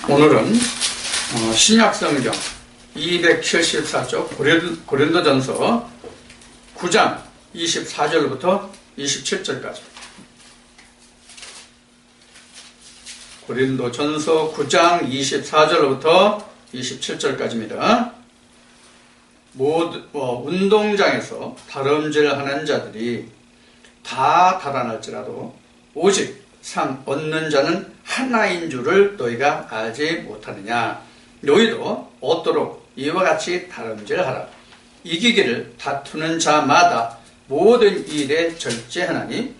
오늘은 신약성경 274쪽 고린도전서 9장 24절부터 27절까지. 고린도전서 9장 24절부터 27절까지입니다. 운동장에서 다름질하는 자들이 다 달아날지라도 오직 상 얻는 자는 하나인 줄을 너희가 알지 못하느냐. 너희도 얻도록 이와 같이 다름질하라. 이기기를 다투는 자마다 모든 일에 절제하나니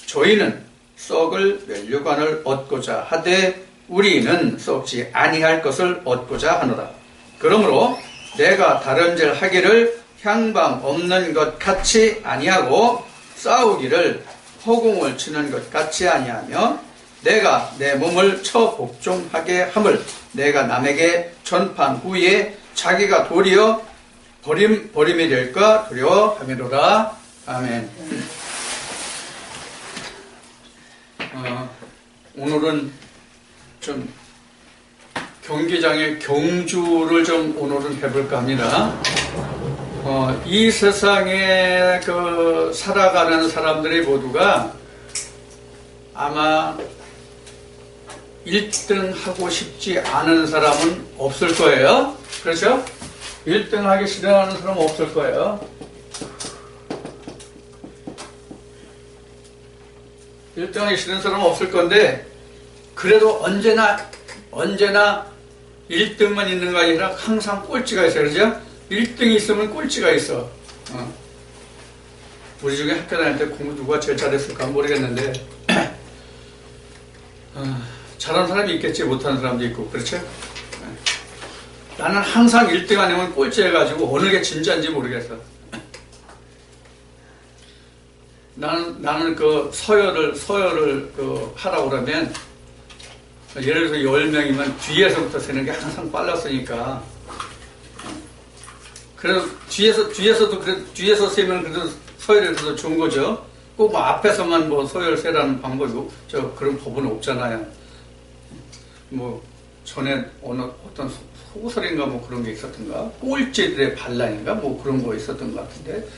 저희는 썩을 면류관을 얻고자 하되 우리는 썩지 아니할 것을 얻고자 하노라. 그러므로 내가 다름질하기를 향방 없는 것 같이 아니하고 싸우기를 허공을 치는 것 같이 아니하며 내가 내 몸을 처 복종하게 함을 내가 남에게 전판 후에 자기가 도리어 버림이 될까 두려워함이로라. 아멘. 오늘은 좀 경기장의 경주를 좀 오늘은 해볼까 합니다. 이 세상에 살아가는 사람들이 모두가 아마 1등 하고 싶지 않은 사람은 없을 거예요. 그렇죠? 1등 하기 싫어하는 사람은 없을 거예요. 1등 하기 싫은 사람은 없을 건데, 그래도 언제나 1등만 있는 거 아니라 항상 꼴찌가 있어요. 그렇죠? 1등이 있으면 꼴찌가 있어. 우리 중에 학교 다닐 때 공부 누가 제일 잘했을까 모르겠는데 잘하는 사람이 있겠지, 못하는 사람도 있고. 그렇죠? 나는 항상 1등 아니면 꼴찌 해가지고 어느 게 진짜인지 모르겠어. 나는 서열을 하라고 그러면, 예를 들어서 10명이면 뒤에서부터 세는 게 항상 빨랐으니까. 그래서 뒤에서 세면 그래도 서열이 더 좋은 거죠. 꼭 앞에서만 서열 세라는 방법이고, 그런 법은 없잖아요. 전에 어떤 소설인가 그런 게 있었던가? 꼴찌들의 반란인가? 그런 거 있었던 것 같은데.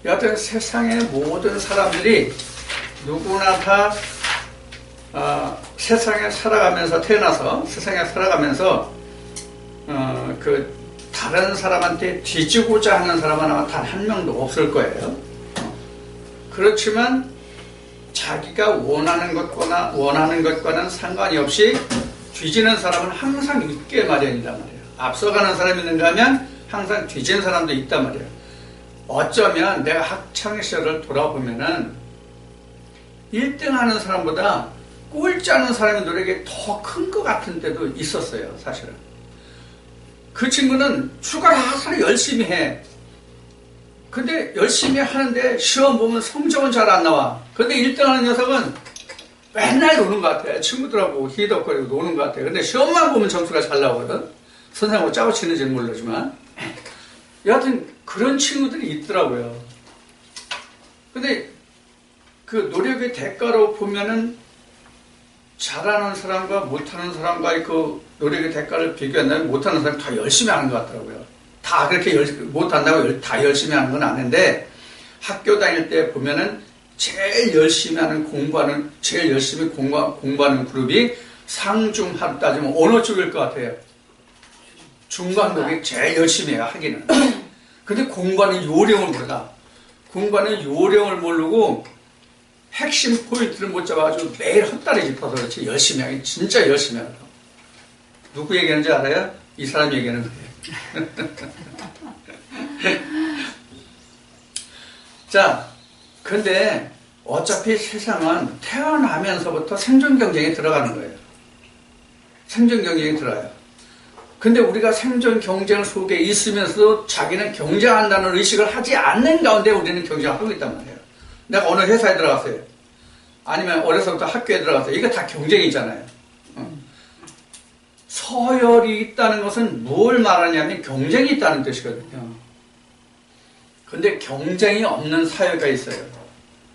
여하튼 세상의 모든 사람들이 누구나 다 세상에 살아가면서 태어나서 세상에 살아가면서 다른 사람한테 뒤지고자 하는 사람은 아마 단 한 명도 없을 거예요. 그렇지만 자기가 원하는 것과는 상관이 없이 뒤지는 사람은 항상 있게 마련이란 말이에요. 앞서가는 사람이 있는가 하면 항상 뒤지는 사람도 있단 말이에요. 어쩌면 내가 학창시절을 돌아보면은 1등 하는 사람보다 꼴찌 하는 사람의 노력이 더 큰 것 같은 때도 있었어요, 사실은. 그 친구는 죽어라 열심히 해. 근데 열심히 하는데 시험 보면 성적은 잘 안 나와. 근데 1등 하는 녀석은 맨날 노는 것 같아. 친구들하고 히덕거리고 노는 것 같아. 근데 시험만 보면 점수가 잘 나오거든. 선생님하고 짜고 치는지는 모르지만. 여하튼 그런 친구들이 있더라고요. 근데 그 노력의 대가로 보면은 잘하는 사람과 못하는 사람과의 그 노력의 대가를 비교한다면 못하는 사람이 더 열심히 하는 것 같더라고요. 다 그렇게 못한다고 다 열심히 하는 건 아닌데, 학교 다닐 때 보면은 제일 열심히 공부하는 그룹이 상중하로 따지면 어느 쪽일 것 같아요? 중간급이 제일 열심히 해요, 하기는. 근데 공부하는 요령을 모르다. 공부하는 요령을 모르고 핵심 포인트를 못 잡아가지고 매일 헛다리 짚어서 그렇지 열심히 하기, 진짜 열심히 하고. 누구 얘기하는지 알아요? 이 사람 얘기하는 거예요. 자, 근데 어차피 세상은 태어나면서부터 생존 경쟁에 들어가는 거예요. 생존 경쟁에 들어가요. 근데 우리가 생존 경쟁 속에 있으면서도 자기는 경쟁한다는 의식을 하지 않는 가운데 우리는 경쟁을 하고 있단 말이에요. 내가 어느 회사에 들어갔어요. 아니면 어려서부터 학교에 들어갔어요. 이거 다 경쟁이잖아요. 서열이 있다는 것은 뭘 말하냐면 경쟁이 있다는 뜻이거든요. 근데 경쟁이 없는 사회가 있어요.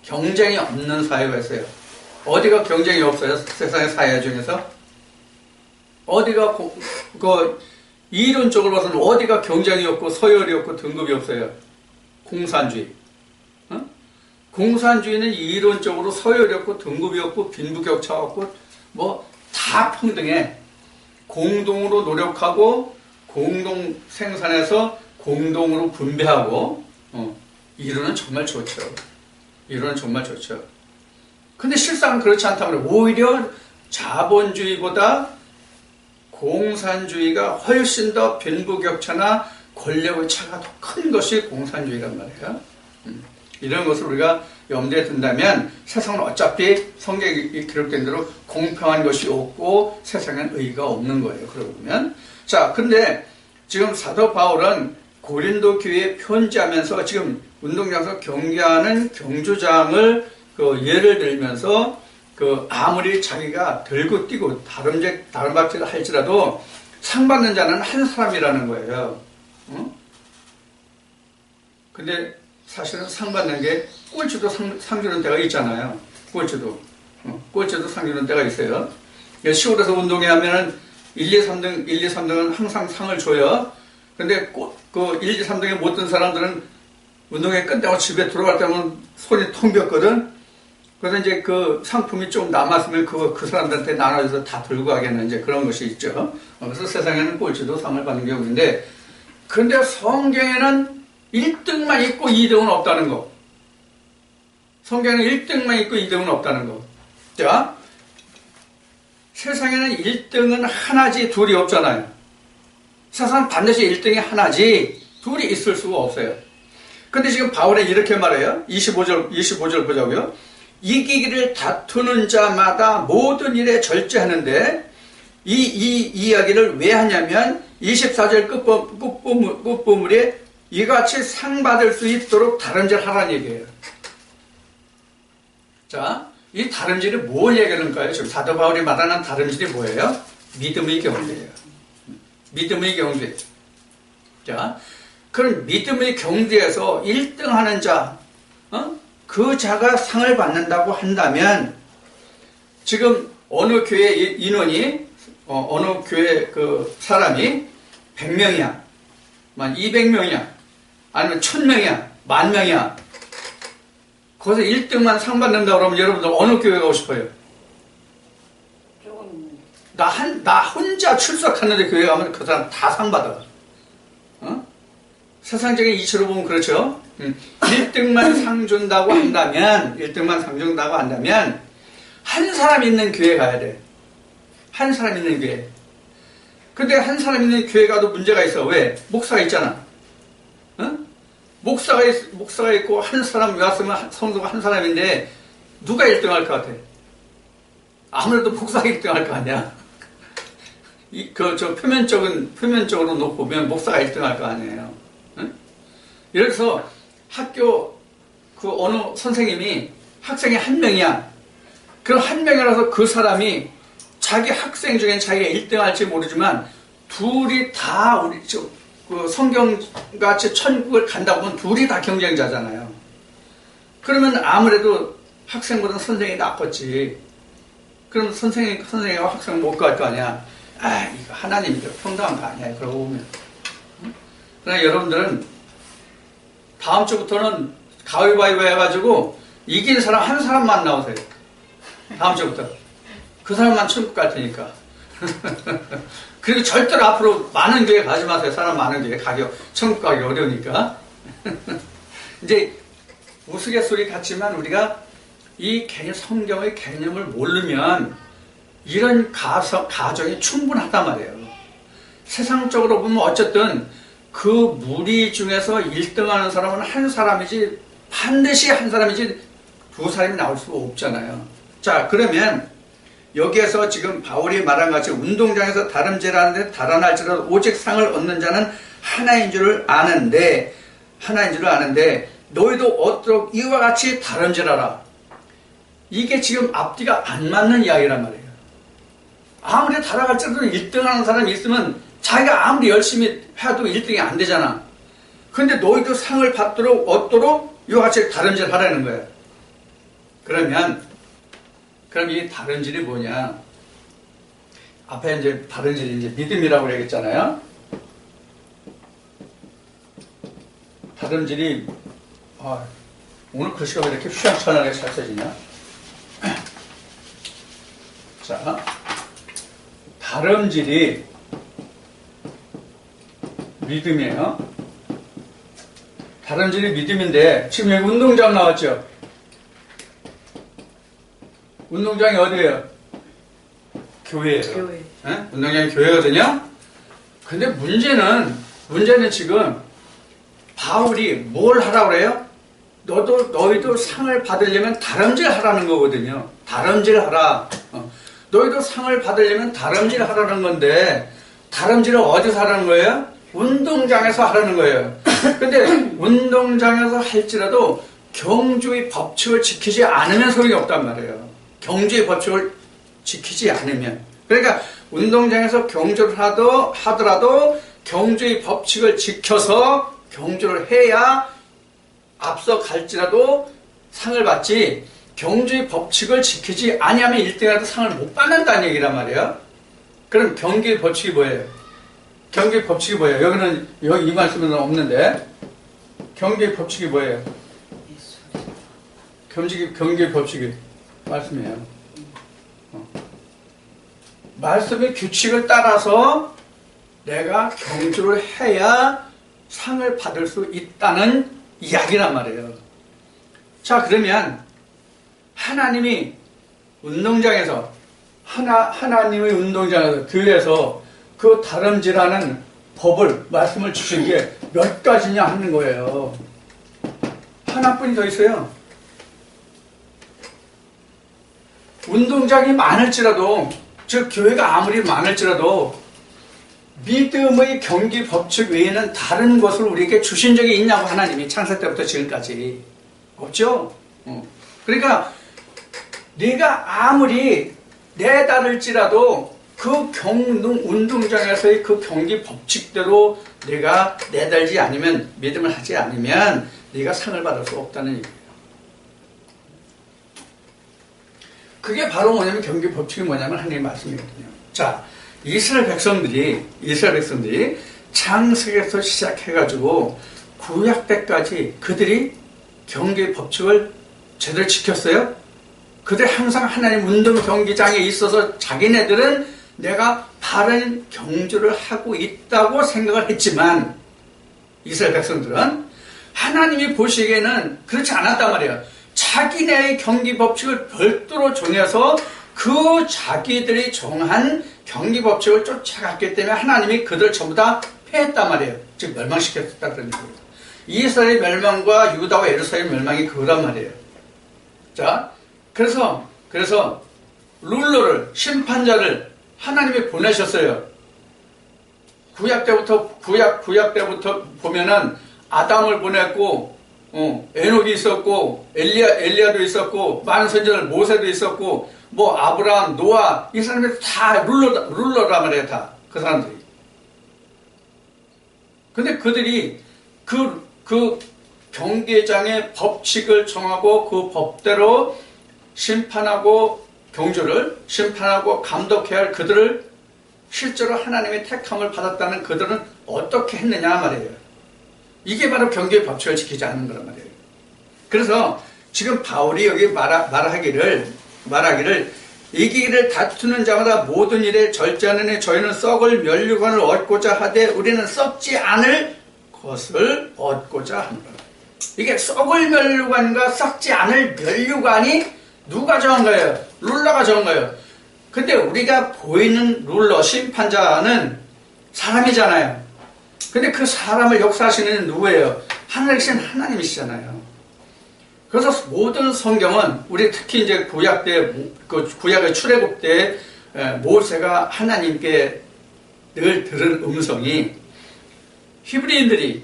경쟁이 없는 사회가 있어요. 어디가 경쟁이 없어요? 세상의 사회 중에서? 어디가 이론적으로 봐서는 어디가 경쟁이 없고 서열이 없고 등급이 없어요. 공산주의. 어? 공산주의는 이론적으로 서열이 없고 등급이 없고 빈부격차가 없고 뭐 다 평등해. 공동으로 노력하고 공동 생산해서 공동으로 분배하고 이론은 정말 좋죠. 이론은 정말 좋죠. 근데 실상은 그렇지 않다면 오히려 자본주의보다 공산주의가 훨씬 더 빈부격차나 권력의 차가 더 큰 것이 공산주의란 말이에요. 이런 것을 우리가 염두에 둔다면 세상은 어차피 성경에 기록된 대로 공평한 것이 없고 세상엔 의의가 없는 거예요. 그러고 보면. 자, 근데 지금 사도 바울은 고린도 교회에 편지하면서 지금 운동장에서 경기하는 경주장을 예를 들면서 아무리 자기가 들고 뛰고 다른 박질을 할지라도 상 받는 자는 한 사람이라는 거예요. 근데 사실은 상 받는 게 꼴찌도 상 주는 데가 있잖아요. 꼴찌도 상 주는 데가 있어요. 시골에서 운동회 하면은 1, 2, 3등은 항상 상을 줘요. 근데 1, 2, 3등에 못 든 사람들은 운동회 끝나고 집에 들어갈 때면 손이 텅 비었거든. 그래서 이제 그 상품이 좀 남았으면 그 사람들한테 나눠줘서 다 들고 가겠는 이제 그런 것이 있죠. 그래서 세상에는 꼴찌도 상을 받는 경우인데, 근데 성경에는 1등만 있고 2등은 없다는 거. 성경에는 1등만 있고 2등은 없다는 거. 자, 세상에는 1등은 하나지 둘이 없잖아요. 세상은 반드시 1등이 하나지 둘이 있을 수가 없어요. 근데 지금 바울은 이렇게 말해요. 25절 보자고요. 이기기를 다투는 자마다 모든 일에 절제하는데 이 이야기를 왜 하냐면 24절 끝부분에 이같이 상 받을 수 있도록 다름질 하라는 얘기예요. 자, 이 다름질이 뭘 얘기하는가요? 지금 사도 바울이 말하는 다름질이 뭐예요? 믿음의 경주예요. 믿음의 경주. 자, 그럼 믿음의 경주에서 1등 하는 자, 그 자가 상을 받는다고 한다면 지금 어느 교회 인원이 어느 교회 그 사람이 100명이야, 200명이야, 아니면 1000명이야, 10,000명이야. 거기서 1등만 상 받는다 그러면 여러분들 어느 교회 가고 싶어요? 나 혼자 출석하는데 교회 가면 그 사람 다 상 받아. 세상적인 이치로 보면 그렇죠. 1등만 상 준다고 한다면, 1등만 상 준다고 한다면, 한 사람 있는 교회 가야 돼. 한 사람 있는 교회. 근데 한 사람 있는 교회 가도 문제가 있어. 왜? 목사가 있잖아. 목사가 있고, 한 사람 왔으면 성도가 한 사람인데, 누가 1등 할 것 같아? 아무래도 목사가 1등 할 거 아니야? 표면적으로 놓고 보면 목사가 1등 할 거 아니에요. 예를 들어서 학교 어느 선생님이 학생이 1명이야. 그럼 1명이라서 그 사람이 자기 학생 중엔 자기가 1등 할지 모르지만 둘이 다 성경같이 천국을 간다고 하면 둘이 다 경쟁자잖아요. 그러면 아무래도 학생보다는 선생이 나빴지. 그럼 선생이가 학생 못 갈 거 아니야. 이거 하나님이 평등한 거 아니야. 그러고 보면. 그러나 여러분들은 다음 주부터는 가위바위보 해가지고 이긴 사람 한 사람만 나오세요. 다음 주부터. 그 사람만 천국 갈 테니까. 그리고 절대로 앞으로 많은 교회 가지 마세요. 사람 많은 교회 천국 가기 어려우니까. 이제 우스갯소리 같지만 우리가 이 성경의 개념을 모르면 이런 가정이 충분하단 말이에요. 세상적으로 보면 어쨌든 그 무리 중에서 1등 하는 사람은 한 사람이지, 반드시 한 사람이지 두 사람이 나올 수가 없잖아요. 자, 그러면 여기에서 지금 바울이 말한 같이 운동장에서 다름질하는데 달아날지라도 오직 상을 얻는 자는 하나인 줄 아는데 너희도 얻도록 이와 같이 다름질하라. 이게 지금 앞뒤가 안 맞는 이야기란 말이에요. 아무리 달아갈지라도 1등 하는 사람이 있으면 자기가 아무리 열심히 해도 1등이 안 되잖아. 근데 너희도 상을 얻도록 이와 같이 다름질 하라는 거예요. 그럼 이 다름질이 뭐냐? 앞에 이제 다른 질이 이제 믿음이라고 그러겠잖아요. 다름질이 오늘 글씨가 왜 이렇게 휘황찬란하게 잘 써지냐? 자, 다름질이 믿음이에요. 다름질이 믿음인데 지금 여기 운동장 나왔죠? 운동장이 어디예요? 교회예요. 교회. 네? 운동장이 교회거든요. 근데 문제는 지금 바울이 뭘 하라고 그래요? 너희도 상을 받으려면 다름질 하라는 거거든요. 다름질 하라. 너희도 상을 받으려면 다름질 하라는 건데, 다름질을 어디서 하라는 거예요? 운동장에서 하라는 거예요. 근데 운동장에서 할지라도 경주의 법칙을 지키지 않으면 소용이 없단 말이에요. 경주의 법칙을 지키지 않으면. 그러니까 운동장에서 경주를 하더라도 경주의 법칙을 지켜서 경주를 해야 앞서 갈지라도 상을 받지, 경주의 법칙을 지키지 아니하면 1등이라도 상을 못 받는다는 얘기란 말이에요. 그럼 경기의 법칙이 뭐예요? 경기의 법칙이 뭐예요? 여기 이 말씀은 없는데 경기의 법칙이 뭐예요? 경기의 법칙이 말씀이에요. 말씀의 규칙을 따라서 내가 경주를 해야 상을 받을 수 있다는 이야기란 말이에요. 자, 그러면 하나님이 운동장에서 하나님의 운동장에서 교회에서 그 다름질하는 법을 말씀을 주신 게 몇 가지냐 하는 거예요. 하나뿐이 더 있어요. 운동장이 많을지라도, 즉 교회가 아무리 많을지라도 믿음의 경기 법칙 외에는 다른 것을 우리에게 주신 적이 있냐고, 하나님이 창세 때부터 지금까지. 없죠? 그러니까 네가 아무리 내다를지라도 그 운동장에서의 그 경기 법칙대로 내가 내달지 않으면, 믿음을 하지 않으면 네가 상을 받을 수 없다는 얘기예요. 그게 바로 뭐냐면, 경기 법칙이 뭐냐면 하나님의 말씀이거든요. 자, 이스라엘 백성들이 창세기에서 시작해가지고 구약 때까지 그들이 경기 법칙을 제대로 지켰어요? 그들이 항상 하나님 운동 경기장에 있어서 자기네들은 내가 바른 경주를 하고 있다고 생각을 했지만, 이스라엘 백성들은 하나님이 보시기에는 그렇지 않았단 말이에요. 자기네의 경기 법칙을 별도로 정해서 그 자기들이 정한 경기 법칙을 쫓아갔기 때문에 하나님이 그들을 전부 다 패했단 말이에요. 즉 멸망시켰다 그런 얘기입니다. 이스라엘 멸망과 유다와 예루살렘 멸망이 그거란 말이에요. 자, 그래서 룰러를, 심판자를 하나님이 보내셨어요. 구약 때부터 보면은 아담을 보냈고, 에녹이 있었고, 엘리야도 있었고, 많은 선지자들, 모세도 있었고, 뭐 아브라함, 노아, 이 사람들이 다 룰러란 말이에요. 다 그 사람들이. 근데 그들이 그 경계장의 법칙을 정하고 그 법대로 심판하고 감독해야 할 그들을, 실제로 하나님의 택함을 받았다는 그들은 어떻게 했느냐 말이에요. 이게 바로 경계의 법칙을 지키지 않는 거란 말이에요. 그래서 지금 바울이 여기 말하기를 이 길을 다투는 자마다 모든 일에 절제하느니 저희는 썩을 면류관을 얻고자 하되 우리는 썩지 않을 것을 얻고자 합니다. 이게 썩을 면류관과 썩지 않을 면류관이 누가 정한 거예요? 룰러가 정한 거예요. 근데 우리가 보이는 룰러, 심판자는 사람이잖아요. 근데 그 사람을 역사하시는 누구예요? 하늘이신 하나님이시잖아요. 그래서 모든 성경은, 우리 특히 이제 구약의 출애굽 때 모세가 하나님께 늘 들은 음성이, 히브리인들이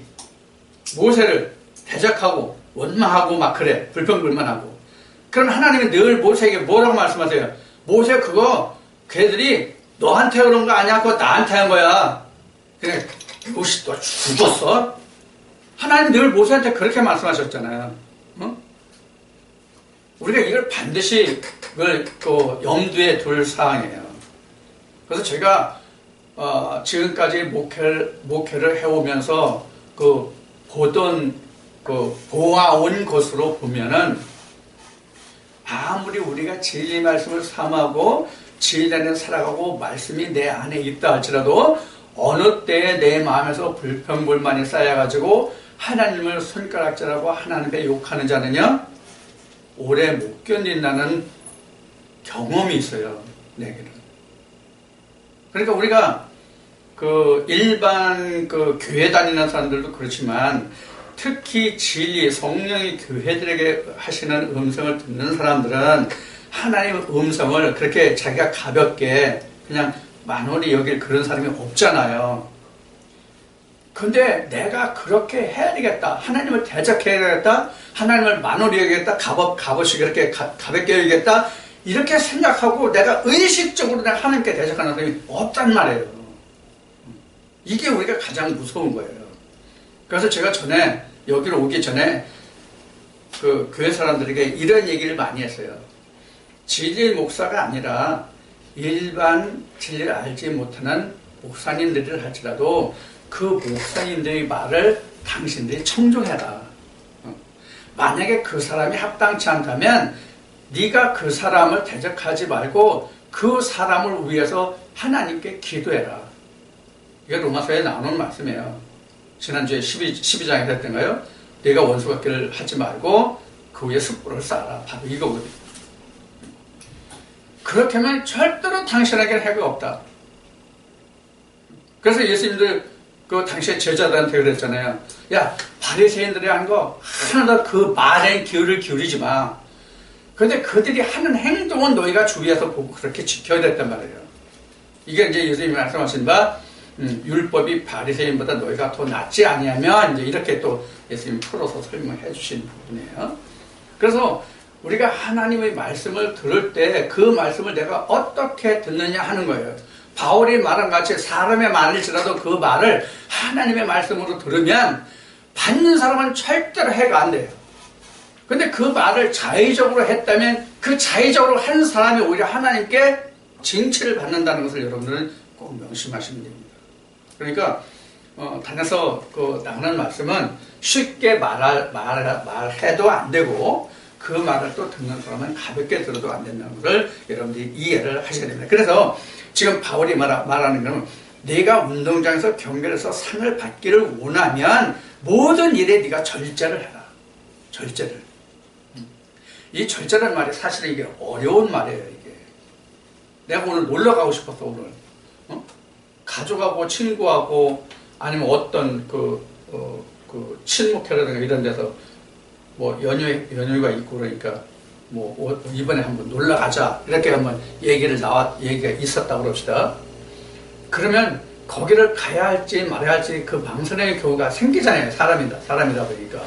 모세를 대적하고 원망하고 막 그래, 불평불만하고. 그럼 하나님이 늘 모세에게 뭐라고 말씀하세요? 모세, 그거 걔들이 너한테 그런 거 아니야? 그거 나한테 한 거야. 그래, 혹시 너 죽었어? 하나님 늘 모세한테 그렇게 말씀하셨잖아요. 우리가 이걸 반드시 염두에 둘 사항이에요. 그래서 제가 지금까지 목회를 해오면서 그 보아온 것으로 보면은 아무리 우리가 진리 말씀을 삼하고 진리 안에 살아가고 말씀이 내 안에 있다 할지라도 어느 때에 내 마음에서 불평불만이 쌓여가지고 하나님을 손가락질하고 하나님께 욕하는 자는요 오래 못 견딘다는 경험이 있어요. 내게는. 그러니까 우리가 그 일반 그 교회 다니는 사람들도 그렇지만 특히 진리 성령이 교회들에게 하시는 음성을 듣는 사람들은 하나님의 음성을 그렇게 자기가 가볍게 그냥 만홀히 여길 그런 사람이 없잖아요. 근데 내가 그렇게 해야 되겠다. 하나님을 대적해야 되겠다. 하나님을 만홀히 여기겠다. 값없이 그렇게 가볍게 여기겠다. 이렇게 생각하고 내가 의식적으로 내가 하나님께 대적하는 사람이 없단 말이에요. 이게 우리가 가장 무서운 거예요. 그래서 제가 전에 여기로 오기 전에 그 교회 사람들에게 이런 얘기를 많이 했어요. 진리 목사가 아니라 일반 진리를 알지 못하는 목사님들을 할지라도 그 목사님들의 말을 당신들이 청종해라. 만약에 그 사람이 합당치 않다면 네가 그 사람을 대적하지 말고 그 사람을 위해서 하나님께 기도해라. 이게 로마서에 나오는 말씀이에요. 지난주에 12장에 했던가요? 네가 원수 같기를 하지 말고 그 위에 숯불을 쌓아라. 바로 이거거든요. 그렇게 하면 절대로 당신에게는 해가 없다. 그래서 예수님들 그 당시에 제자들한테 그랬잖아요. 야, 바리새인들이 하는 거 하나도 그 말에 귀를 기울이지 마. 그런데 그들이 하는 행동은 너희가 주위에서 보고 그렇게 지켜야 됐단 말이에요. 이게 이제 예수님이 말씀하신 바 율법이 바리새인보다 너희가 더 낫지 아니하면 이제 이렇게 또 예수님이 풀어서 설명해 주신 부분이에요. 그래서 우리가 하나님의 말씀을 들을 때 그 말씀을 내가 어떻게 듣느냐 하는 거예요. 바울이 말한 같이 사람의 말일지라도 그 말을 하나님의 말씀으로 들으면 받는 사람은 절대로 해가 안 돼요. 근데 그 말을 자의적으로 했다면 그 자의적으로 한 사람이 오히려 하나님께 징치를 받는다는 것을 여러분들은 꼭 명심하시면 됩니다. 그러니까 단에서 나가는 말씀은 쉽게 말해도 안 되고 그 말을 또 듣는 사람은 가볍게 들어도 안 된다는 것을 여러분들이 이해를 하셔야 됩니다. 그래서 지금 바울이 말하는 것은 네가 운동장에서 경기에서 상을 받기를 원하면 모든 일에 네가 절제를 해라. 절제를. 이 절제라는 말이 사실은 이게 어려운 말이에요. 이게 내가 오늘 놀러 가고 싶었어. 오늘 가족하고 친구하고 아니면 어떤 그 친목회라든가 이런 데서 뭐 연휴가 있고 그러니까 뭐 이번에 한번 놀러 가자 이렇게 한번 얘기가 있었다고 그럽시다. 그러면 거기를 가야 할지 말아야 할지 그 망설임의 경우가 생기잖아요. 사람이다 보니까.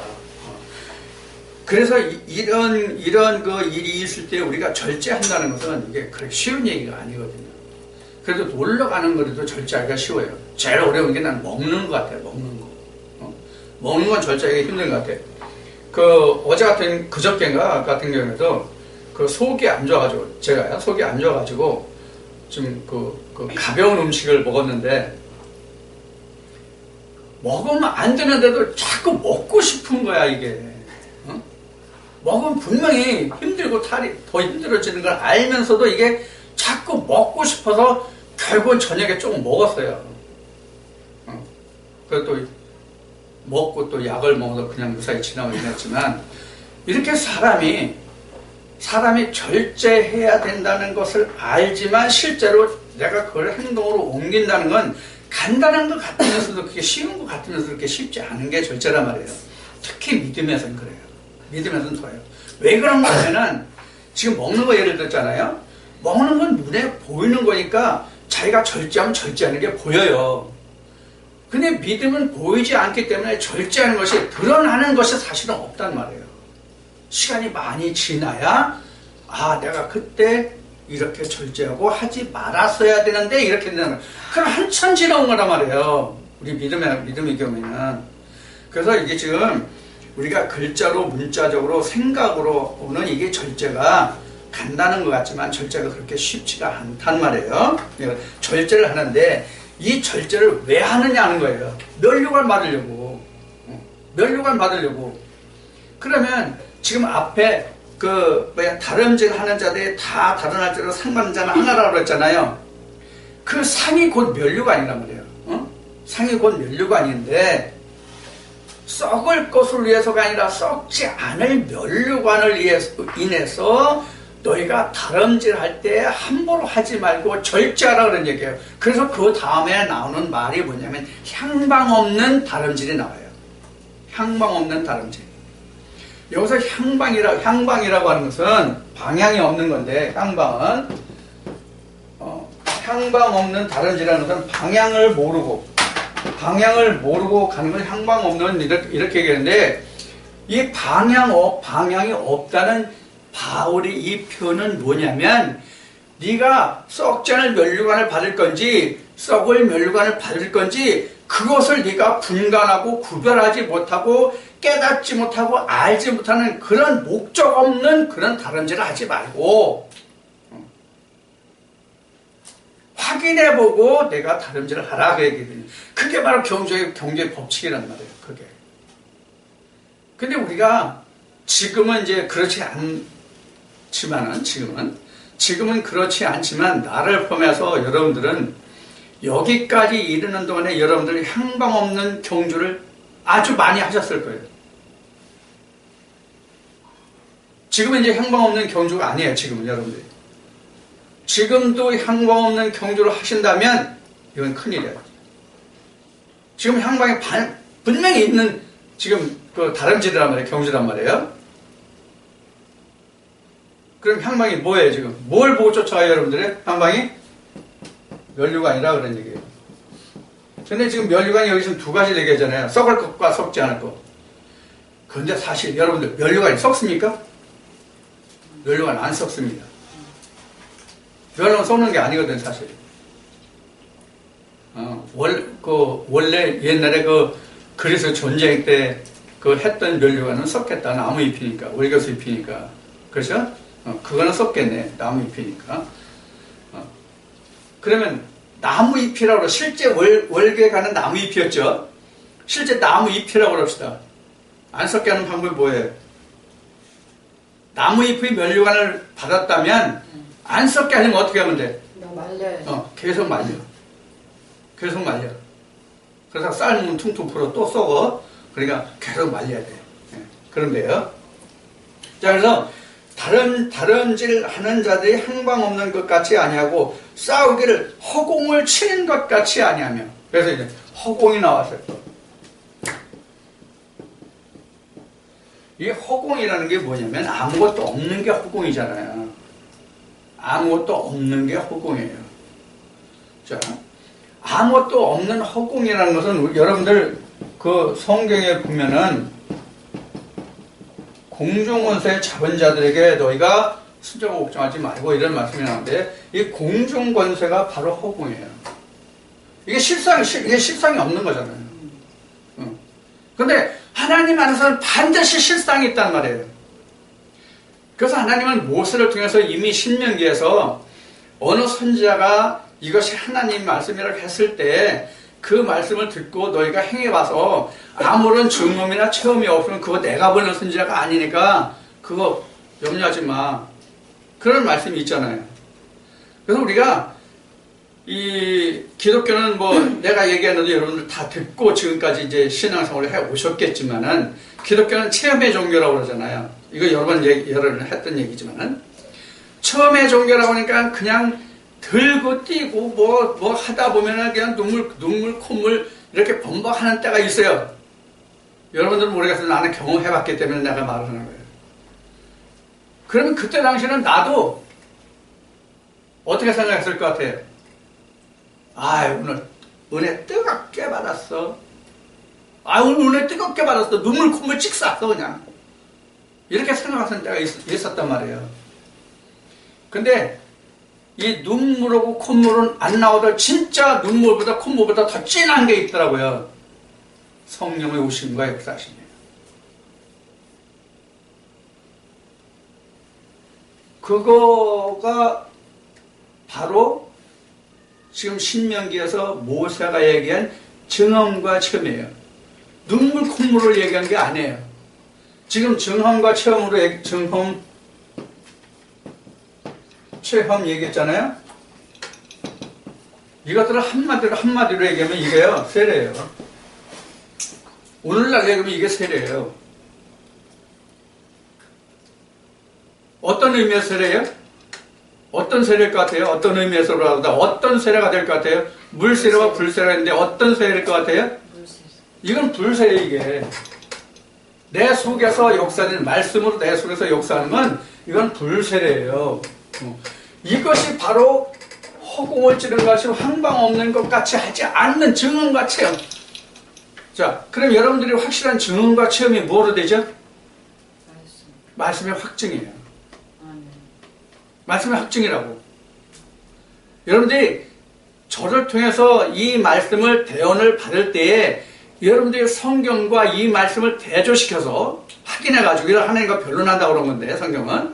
그래서 이런 그 일이 있을 때 우리가 절제한다는 것은 이게 그렇게 쉬운 얘기가 아니거든요. 그래도 놀러 가는 거라도 절제하기가 쉬워요. 제일 어려운 게 난 먹는 것 같아요. 먹는 거. 먹는 건 절제하기 힘든 것 같아요. 그저께인가 같은 경우에도 속이 안 좋아가지고, 제가 속이 안 좋아가지고, 좀 가벼운 음식을 먹었는데, 먹으면 안 되는데도 자꾸 먹고 싶은 거야, 이게. 먹으면 분명히 힘들고 탈이 더 힘들어지는 걸 알면서도 이게 자꾸 먹고 싶어서 결국은 저녁에 조금 먹었어요. 그래서 또 먹고 또 약을 먹어서 그냥 무사히 지나가긴 했지만, 이렇게 사람이 절제해야 된다는 것을 알지만 실제로 내가 그걸 행동으로 옮긴다는 건 간단한 것 같으면서도 그게 쉬운 것 같으면서 그렇게 쉽지 않은 게 절제란 말이에요. 특히 믿음에서는 그래요. 믿음에서는 더해요. 왜 그런가 하면은 지금 먹는 거 예를 들었잖아요. 먹는 건 눈에 보이는 거니까 자기가 절제하면 절제하는 게 보여요. 근데 믿음은 보이지 않기 때문에 절제하는 것이 드러나는 것이 사실은 없단 말이에요. 시간이 많이 지나야 내가 그때 이렇게 절제하고 하지 말았어야 되는데 이렇게 된다는 거예요. 그럼 한참 지나온 거란 말이에요. 우리 믿음의 경우에는. 그래서 이게 지금 우리가 글자로 문자적으로 생각으로는 이게 절제가 간다는 것 같지만 절제가 그렇게 쉽지가 않단 말이에요. 절제를 하는데 이 절제를 왜 하느냐 하는 거예요. 면류관 받으려고. 면류관 받으려고. 그러면 지금 앞에 다름질 하는 자들이 다 다른 할지로 상 받는 자는 하나라고 그랬잖아요. 그 상이 곧 면류관이란 말이에요. 상이 곧 면류관인데 썩을 것을 위해서가 아니라 썩지 않을 면류관을 인해서 너희가 다름질할 때 함부로 하지 말고 절제하라 그런 얘기예요. 그래서 그 다음에 나오는 말이 뭐냐면 향방 없는 다름질이 나와요. 향방 없는 다름질. 여기서 향방이라고 하는 것은 방향이 없는 건데, 향방 없는 다름질이라는 것은 방향을 모르고 가는 걸 향방 없는 이렇게 얘기하는데, 이 방향이 없다는 바울의 이 표현은 뭐냐면, 네가 썩지 않을 면류관을 받을 건지 썩을 면류관을 받을 건지 그것을 네가 분간하고 구별하지 못하고 깨닫지 못하고 알지 못하는 그런 목적 없는 그런 다름질을 하지 말고 확인해보고 내가 다름질을 하라 그 얘기거든요. 그게 바로 경제의 법칙이란 말이에요. 그게. 근데 우리가 지금은 이제 그렇지 않지만은 지금은 그렇지 않지만 나를 포함해서 여러분들은 여기까지 이르는 동안에 여러분들이 향방 없는 경주를 아주 많이 하셨을 거예요. 지금은 이제 향방 없는 경주가 아니에요. 지금은 여러분들이. 지금도 향방 없는 경주를 하신다면 이건 큰일이에요. 지금 향방이 분명히 있는 지금 그 다름질이란 말이에요. 경주란 말이에요. 그럼 향방이 뭐예요 지금? 뭘 보고 쫓아가요 여러분들이? 향방이? 면류관이라 그런 얘기예요. 근데 지금 면류관이 여기 지금 두 가지를 얘기하잖아요. 썩을 것과 썩지 않을 것. 그런데 사실 여러분들 면류관이 썩습니까? 면류관 안 썩습니다. 면류관 썩는 게 아니거든 사실. 원래 옛날에 그리스 전쟁 때 했던 면류관은 썩겠다. 나무 잎이니까, 월겨수 잎이니까. 그렇죠? 그거는 썩겠네. 나무 잎이니까. 그러면 나무 잎이라고 실제 월계 가는 나무 잎이었죠. 실제 나무 잎이라고 합시다. 안 썩게 하는 방법이 뭐예요? 나무 잎의 면류관을 받았다면 안 썩게 하려면 어떻게 하면 돼? 말려요. 계속 말려. 계속 말려. 그래서 삶으면 퉁퉁 불어 또 썩어. 그러니까 계속 말려야 돼. 그런데요. 자, 그래서 다름질 하는 자들이 향방 없는 것 같이 아니하고 싸우기를 허공을 치는 것 같이 아니하며. 그래서 이제 허공이 나왔어요. 이 허공이라는 게 뭐냐면 아무것도 없는 게 허공이잖아요. 아무것도 없는 게 허공이에요. 자, 아무것도 없는 허공이라는 것은 여러분들 그 성경에 보면은 공중권세 잡은 자들에게 너희가 순종하고 걱정하지 말고 이런 말씀이 나오는데 이 공중권세가 바로 허공이에요. 이게 실상이 없는 거잖아요. 근데 하나님 안에서는 반드시 실상이 있단 말이에요. 그래서 하나님은 모세를 통해서 이미 신명기에서 어느 선지자가 이것이 하나님 말씀이라고 했을 때 그 말씀을 듣고 너희가 행해봐서 아무런 증명이나 체험이 없으면 그거 내가 보는 선지자가 아니니까 그거 염려하지 마. 그런 말씀이 있잖아요. 그래서 우리가 이 기독교는 뭐 내가 얘기하는데 여러분들 다 듣고 지금까지 이제 신앙생활을 해 오셨겠지만은 기독교는 체험의 종교라고 그러잖아요. 이거 여러 번 했던 얘기지만은 체험의 종교라고 하니까 그냥 들고 뛰고 뭐 하다 보면은 그냥 눈물 콧물 이렇게 범벅하는 때가 있어요. 여러분들은 모르겠어요. 나는 경험해봤기 때문에 내가 말을 하는 거예요. 그러면 그때 당시에는 나도 어떻게 생각했을 것 같아요? 오늘 은혜 뜨겁게 받았어. 오늘 은혜 뜨겁게 받았어. 눈물 콧물 찍쌌어 그냥. 이렇게 생각하는 때가 있었단 말이에요. 근데 이 눈물하고 콧물은 안 나오다 진짜 눈물보다 콧물보다 더 진한 게 있더라고요. 성령의 오심과 역사심이에요. 그거가 바로 지금 신명기에서 모세가 얘기한 증언과 체험이에요. 눈물 콧물을 얘기한 게 아니에요. 지금 증언과 체험으로 체험 얘기했잖아요. 이것들을 한마디로 얘기하면 이게요, 세례예요. 오늘날 얘기하면 이게 세례예요. 어떤 의미의 세례예요? 어떤 세례일 것 같아요? 어떤 의미의 세례가 어떤 세례가 될 것 같아요? 물세례와 불세례가 있는데 어떤 세례일 것 같아요? 이건 불세례. 이게 내 속에서 역사하는 말씀으로 내 속에서 역사하는 건 이건 불세례예요. 이것이 바로 허공을 찌르는 것이 황방 없는 것 같이 하지 않는 증언과 체험. 자, 그럼 여러분들이 확실한 증언과 체험이 뭐로 되죠? 말씀의 확증이에요. 말씀의 확증이라고. 여러분들이 저를 통해서 이 말씀을 대언을 받을 때에 여러분들이 성경과 이 말씀을 대조시켜서 확인해가지고 하나님과 변론한다고 그런 건데, 성경은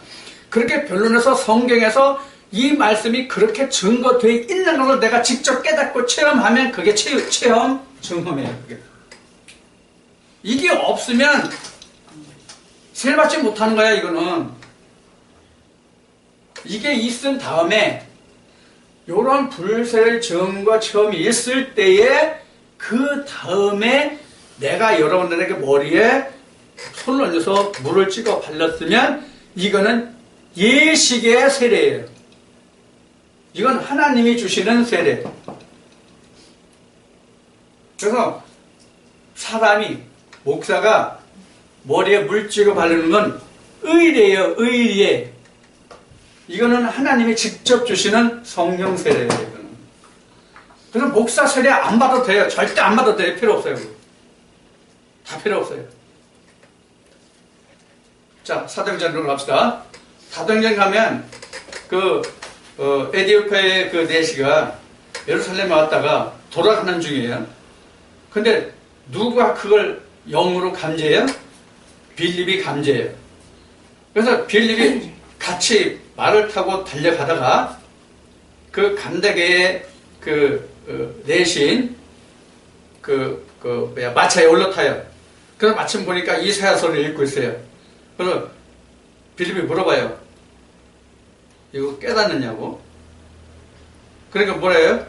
그렇게 변론해서 성경에서 이 말씀이 그렇게 증거되어 있는 것을 내가 직접 깨닫고 체험하면 그게 체험 증험이에요. 그게. 이게 없으면 세례받지 못하는 거야. 이거는 이게 있은 다음에 이런 불세례 증과 체험이 있을 때에 그 다음에 내가 여러분들에게 머리에 손을 얹어서 물을 찍어 발랐으면 이거는 예식의 세례예요. 이건 하나님이 주시는 세례. 그래서 사람이 목사가 머리에 물 찍어 바르는 건 의례예요. 의례. 이거는 하나님이 직접 주시는 성령 세례예요. 이거는. 그래서 목사 세례 안 받아도 돼요. 절대 안 받아도 돼요. 필요 없어요. 다 필요 없어요. 자, 사도행전으로 갑시다. 사도행전 가면 에디오피아의 그 내시가 예루살렘에 왔다가 돌아가는 중이에요. 근데 누가 그걸 영으로 감지해요? 빌립이 감지해요. 그래서 빌립이 같이 말을 타고 달려가다가 그 감다게의 내신 마차에 올라타요. 그래서 마침 보니까 이사야서를 읽고 있어요. 그래서 빌립이 물어봐요. 이거 깨닫느냐고? 그러니까 뭐래요?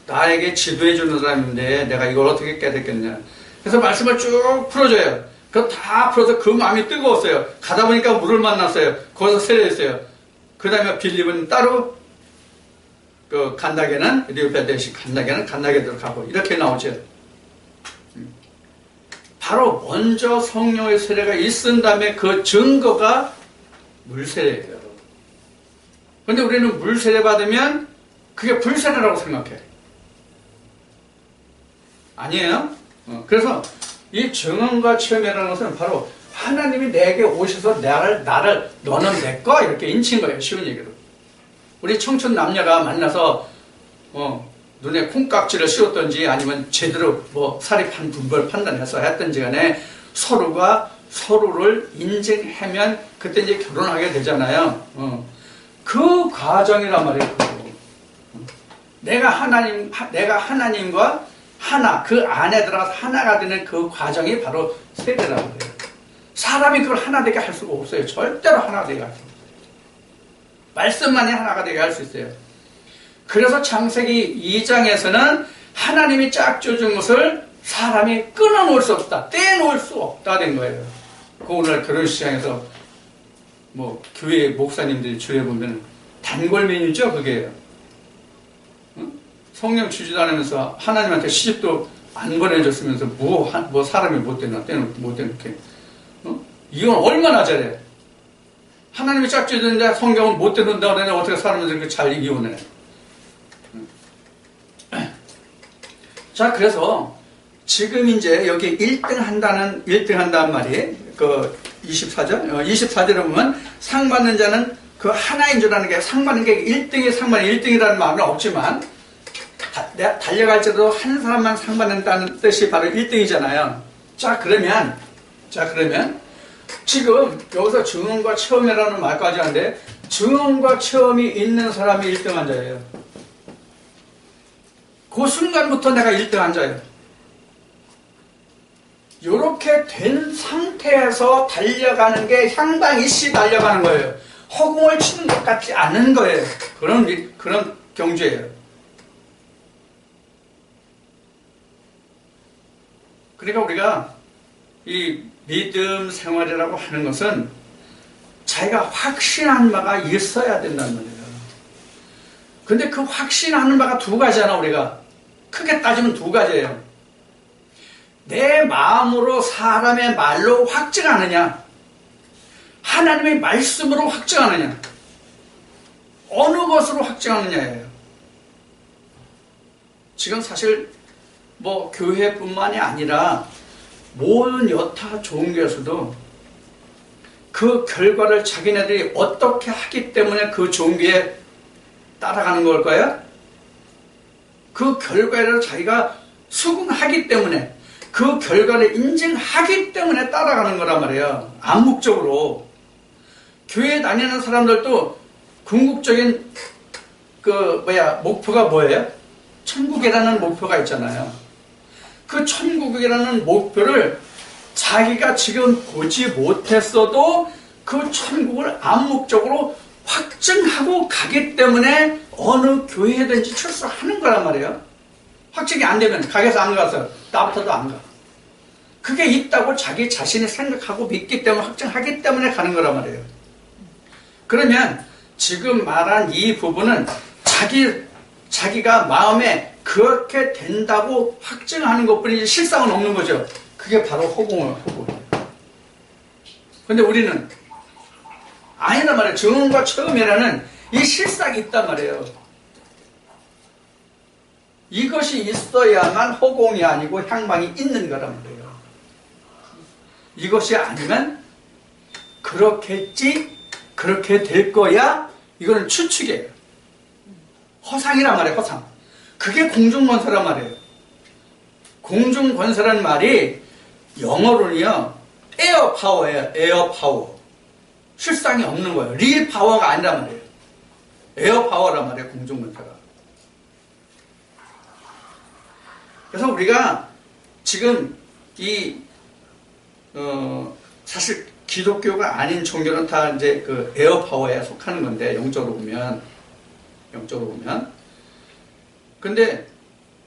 나에게 지도해 주는 사람인데 내가 이걸 어떻게 깨닫겠냐. 그래서 말씀을 쭉 풀어줘요. 그거 다 풀어서 그 마음이 뜨거웠어요. 가다 보니까 물을 만났어요. 거기서 세례했어요. 그 다음에 빌립은 따로 간다게는 에디오피아 대신 간다게는 간다게대로 가고 이렇게 나오죠. 바로 먼저 성령의 세례가 있은 다음에 그 증거가 물세례예요. 그런데 우리는 물세례 받으면 그게 불세례라고 생각해. 아니에요? 그래서 이 증언과 체험이라는 것은 바로 하나님이 내게 오셔서 나를 너는 내 거 이렇게 인친 거예요. 쉬운 얘기로. 우리 청춘 남녀가 만나서 눈에 콩깍지를 씌웠던지 아니면 제대로 사립한 분별 판단해서 했던지 간에 서로가 서로를 인증하면 그때 이제 결혼하게 되잖아요. 그 과정이란 말이에요. 내가 하나님과 하나, 그 안에 들어가서 하나가 되는 그 과정이 바로 세례라고 해요. 사람이 그걸 하나 되게 할 수가 없어요. 절대로 하나 되게 할 수 없어요. 말씀만이 하나가 되게 할 수 있어요. 그래서 창세기 2장에서는 하나님이 짝지어준 것을 사람이 끊어놓을 수 없다, 떼놓을 수 없다 된 거예요. 그 오늘 결혼식장에서 교회 목사님들이 주에 보면 단골메뉴죠, 그게. 성령 주지도 않으면서 하나님한테 시집도 안 보내줬으면서 사람이 못 되놓게. 이건 얼마나 잘해. 하나님이 짝지어줬는데 성경은 못 되놓는다고 그러냐. 어떻게 사람을 이렇게 잘 이기원해. 자, 그래서 지금 이제 여기 1등 한다는 말이 24절에 보면 상 받는 자는 그 하나인 줄 아는 게 상 받는 게 1등이라는 말은 없지만 달려갈 때도 한 사람만 상 받는다는 뜻이 바로 1등이잖아요. 자, 그러면 지금 여기서 증언과 체험이라는 말까지 하는데 증언과 체험이 있는 사람이 1등한 자예요. 그 순간부터 내가 1등한 자예요. 이렇게 된 상태에서 달려가는 게 향방이씨 달려가는 거예요. 허공을 치는 것 같지 않은 거예요. 그런 경주예요. 그러니까 우리가 이 믿음 생활이라고 하는 것은 자기가 확신한 바가 있어야 된다는 거예요. 근데 그 확신하는 바가 두 가지잖아, 우리가. 크게 따지면 두 가지예요. 내 마음으로 사람의 말로 확증하느냐, 하나님의 말씀으로 확증하느냐, 어느 것으로 확증하느냐예요. 지금 사실 뭐 교회뿐만이 아니라 모든 여타 종교에서도 그 결과를 자기네들이 어떻게 하기 때문에 그 종교에 따라가는 걸까요? 그 결과를 자기가 수긍하기 때문에, 그 결과를 인증하기 때문에 따라가는 거란 말이에요. 암묵적으로. 교회 다니는 사람들도 궁극적인 목표가 뭐예요? 천국이라는 목표가 있잖아요. 그 천국이라는 목표를 자기가 지금 보지 못했어도 그 천국을 암묵적으로 확증하고 가기 때문에 어느 교회든지 출석하는 거란 말이에요. 확증이 안 되면 가게에서 안 가서 나부터도 안 가. 그게 있다고 자기 자신이 생각하고 믿기 때문에 확증하기 때문에 가는 거란 말이에요. 그러면 지금 말한 이 부분은 자기가 마음에 그렇게 된다고 확증하는 것뿐이지 실상은 없는 거죠. 그게 바로 허공이에요. 근데 우리는 아니란 말이에요. 증언과 체험이라는 이 실상이 있단 말이에요. 이것이 있어야만 허공이 아니고 향방이 있는 거란 말이에요. 이것이 아니면 그렇겠지, 그렇게 될 거야, 이거는 추측이에요. 허상이란 말이에요. 허상. 그게 공중권세란 말이에요. 공중권세란 말이 영어로는요 에어 파워예요. 에어 파워. 실상이 없는 거예요. 리일 파워가 아니란 말이에요. 에어 파워란 말이에요. 공중권세가. 그래서 우리가 지금 사실 기독교가 아닌 종교는 다 이제 그 에어 파워에 속하는 건데, 영적으로 보면. 근데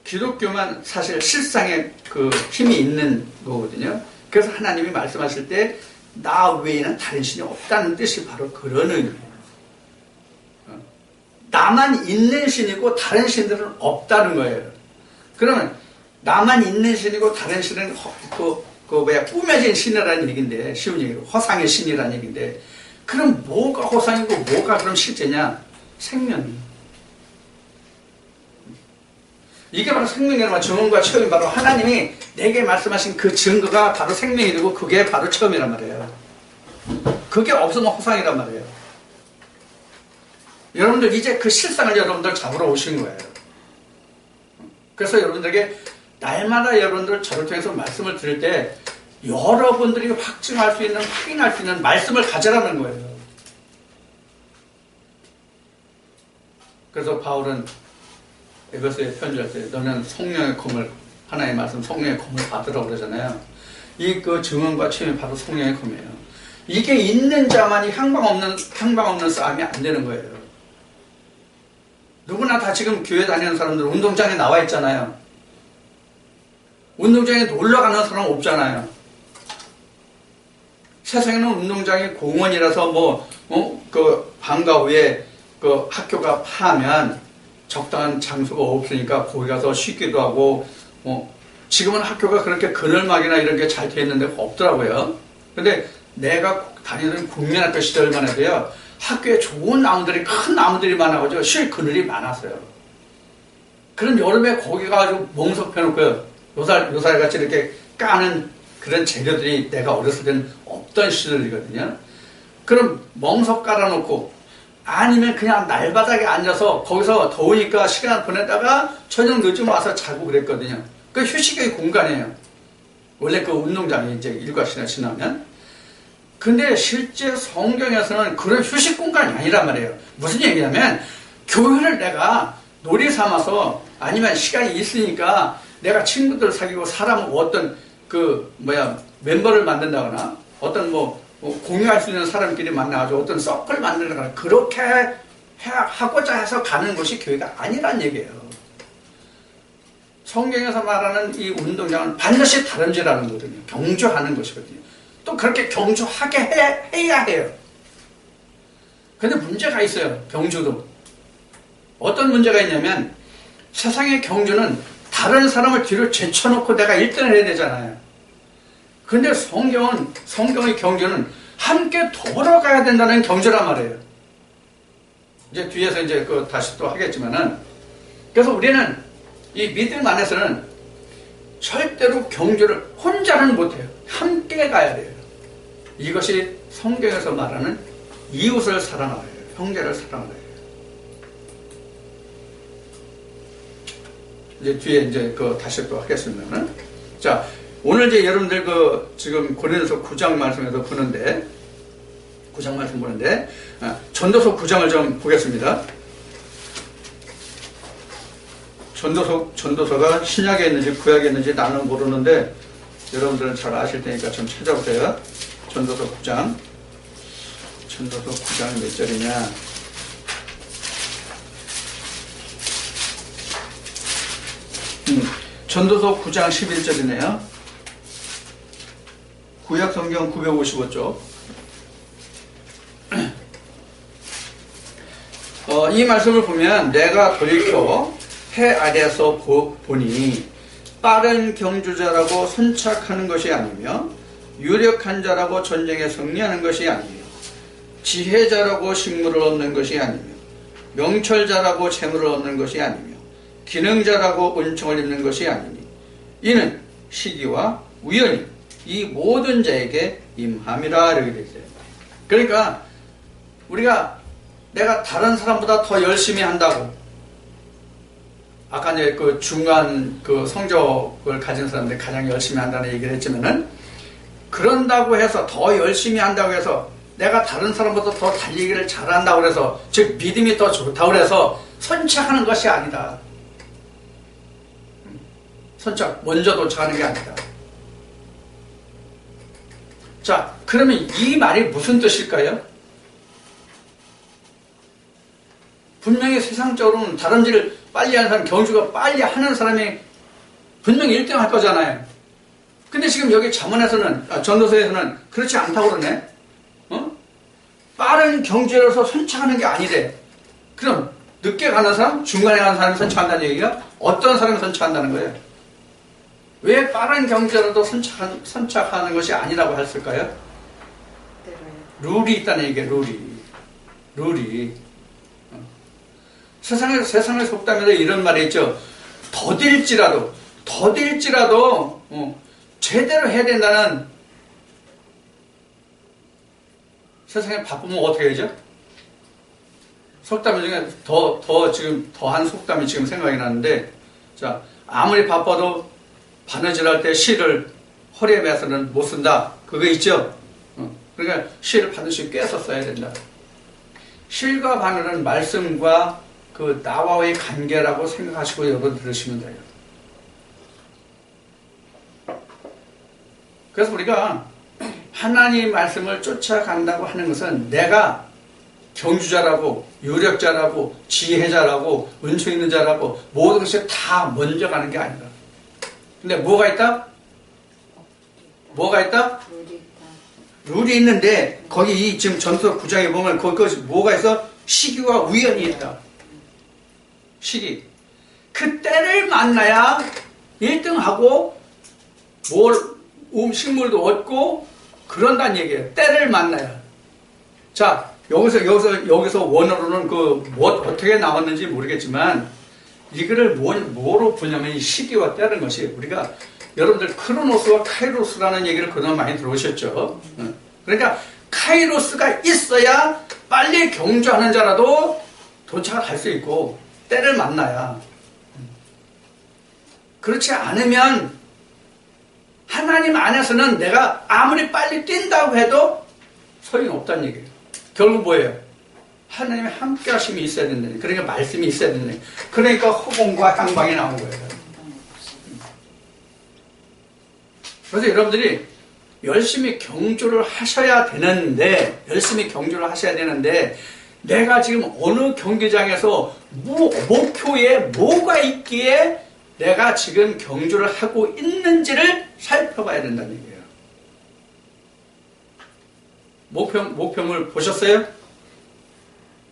기독교만 사실 실상의 그 힘이 있는 거거든요. 그래서 하나님이 말씀하실 때 나 외에는 다른 신이 없다는 뜻이 바로 그런 의미예요. 나만 있는 신이고 다른 신들은 없다는 거예요. 그러면 나만 있는 신이고 다른 신은 꾸며진 신이라는 얘기인데, 쉬운 얘기로 허상의 신이라는 얘기인데, 그럼 뭐가 허상이고 뭐가 그럼 실제냐? 생명이. 이게 바로 생명이란 말이에요. 증언과 체험이 바로 하나님이 내게 말씀하신 그 증거가 바로 생명이 되고 그게 바로 체험이란 말이에요. 그게 없으면 허상이란 말이에요. 여러분들 이제 그 실상을 여러분들 잡으러 오신 거예요. 그래서 여러분들에게 날마다 여러분들 저를 통해서 말씀을 드릴 때 여러분들이 확증할 수 있는, 확인할 수 있는 말씀을 가져라는 거예요. 그래서 바울은 에베소에 편지할 때 너는 성령의 검을, 하나님의 말씀 성령의 검을 받으라고 그러잖아요. 그 증언과 체험이 바로 성령의 검이에요. 이게 있는 자만이 향방 없는 싸움이 안 되는 거예요. 누구나 다 지금 교회 다니는 사람들 운동장에 나와 있잖아요. 운동장에 놀러 가는 사람 없잖아요. 세상에는 운동장이 공원이라서 그 방과 후에 그 학교가 파면 적당한 장소가 없으니까 거기 가서 쉬기도 하고, 지금은 학교가 그렇게 그늘막이나 이런 게 잘 돼 있는 데가 없더라고요. 근데 내가 다니던 국민학교 시절만 해도요, 학교에 좋은 나무들이, 큰 나무들이 많아가지고 쉴 그늘이 많았어요. 그럼 여름에 거기 가가지고 멍석 펴놓고 요살같이 이렇게 까는 그런 재료들이 내가 어렸을 때는 없던 시절이거든요. 그럼 멍석 깔아놓고, 아니면 그냥 날바닥에 앉아서 거기서 더우니까 시간 보내다가 저녁 늦으면 와서 자고 그랬거든요. 그 휴식의 공간이에요. 원래 그 운동장이 이제 일과시나 지나면. 근데 실제 성경에서는 그런 휴식 공간이 아니란 말이에요. 무슨 얘기냐면 교회를 내가 놀이 삼아서 아니면 시간이 있으니까 내가 친구들 사귀고 사람 어떤 멤버를 만든다거나 어떤 공유할 수 있는 사람끼리 만나가지고 어떤 서클을 만들거나 그렇게 하고자 해서 가는 것이 교회가 아니란 얘기예요. 성경에서 말하는 이 운동장은 반드시 다름질하는 거거든요. 경주하는 것이거든요. 또 그렇게 경주하게 해야 해요. 근데 문제가 있어요. 경주도. 어떤 문제가 있냐면 세상의 경주는 다른 사람을 뒤로 제쳐놓고 내가 1등을 해야 되잖아요. 근데 성경의 경주는 함께 걸어가야 된다는 경주란 말이에요. 이제 뒤에서 이제 다시 또 하겠지만은, 그래서 우리는 이 믿음 안에서는 절대로 경주를 혼자는 못해요. 함께 가야 돼요. 이것이 성경에서 말하는 이웃을 사랑하라, 형제를 사랑하라. 이제 뒤에 이제 다시 또 하겠습니다는. 자, 오늘 이제 여러분들 지금 고린도서 9장 말씀에서 보는데, 9장 말씀 보는데, 전도서 9장을 좀 보겠습니다. 전도서가 신약에 있는지 구약에 있는지 나는 모르는데, 여러분들은 잘 아실 테니까 좀 찾아보세요. 전도서 9장 몇 절이냐. 전도서 9장 11절이네요. 구약 성경 955쪽. 이 말씀을 보면 내가 돌이켜 해 아래에서 보니 빠른 경주자라고 선착하는 것이 아니며 유력한 자라고 전쟁에 승리하는 것이 아니며 지혜자라고 식물을 얻는 것이 아니며 명철자라고 재물을 얻는 것이 아니며 기능자라고 은총을 입는 것이 아니니 이는 시기와 우연히 이 모든 자에게 임함이라 이렇게 되어 있어요. 그러니까 내가 다른 사람보다 더 열심히 한다고, 아까 이제 중간 성적을 가진 사람들이 가장 열심히 한다는 얘기를 했지만은, 그런다고 해서 더 열심히 한다고 해서 내가 다른 사람보다 더 달리기를 잘한다고 해서, 즉 믿음이 더 좋다고 해서 선착하는 것이 아니다. 먼저 도착하는 게 아니다. 자, 그러면 이 말이 무슨 뜻일까요? 분명히 세상적으로는 다름질을 빨리 하는 사람, 경주가 빨리 하는 사람이 분명히 1등 할 거잖아요. 근데 지금 여기 잠언에서는, 전도서에서는 그렇지 않다고 그러네? 빠른 경주로서 선착하는 게 아니래. 그럼 늦게 가는 사람, 중간에 가는 사람이 선착한다는 얘기가 어떤 사람이 선착한다는 거예요? 왜 빠른 경주라도 선착하는 것이 아니라고 했을까요? 룰이 있다는 얘기예요. 룰이. 세상의 속담에도 이런 말이 있죠. 더딜지라도 제대로 해야 된다는. 세상에 바쁘면 어떻게 되죠? 속담 중에 지금 더한 속담이 지금 생각이 나는데, 자, 아무리 바빠도 바느질할 때 실을 허리에 매서는 못 쓴다. 그거 있죠? 그러니까 실을 반드시 꿰서 써야 된다. 실과 바늘은 말씀과 나와의 관계라고 생각하시고 여러분 들으시면 돼요. 그래서 우리가 하나님 말씀을 쫓아간다고 하는 것은 내가 경주자라고, 유력자라고, 지혜자라고, 은총 있는 자라고 모든 것이 다 먼저 가는 게 아니다. 근데 뭐가 있다? 룰이 있는데, 거기 지금 전서 9장에 보면 거기 뭐가 있어? 시기와 우연이 있다. 시기. 그 때를 만나야 1등하고 식물도 얻고 그런다는 얘기예요. 때를 만나야. 자, 여기서 원어로는 어떻게 나왔는지 모르겠지만, 이거를 뭐로 보냐면 이 시기와 때라는 것이, 우리가 여러분들 크로노스와 카이로스라는 얘기를 그동안 많이 들어오셨죠. 그러니까 카이로스가 있어야 빨리 경주하는 자라도 도착을 할 수 있고 때를 만나야. 그렇지 않으면 하나님 안에서는 내가 아무리 빨리 뛴다고 해도 소용이 없다는 얘기예요. 결국 뭐예요? 하나님의 함께 하심이 있어야 된다니. 그러니까 말씀이 있어야 된다니. 그러니까 허공과 향방이 나온 거예요. 그래서 여러분들이 열심히 경주를 하셔야 되는데, 내가 지금 어느 경기장에서 목표에 뭐가 있기에 내가 지금 경주를 하고 있는지를 살펴봐야 된다는 얘기예요. 목표물 보셨어요?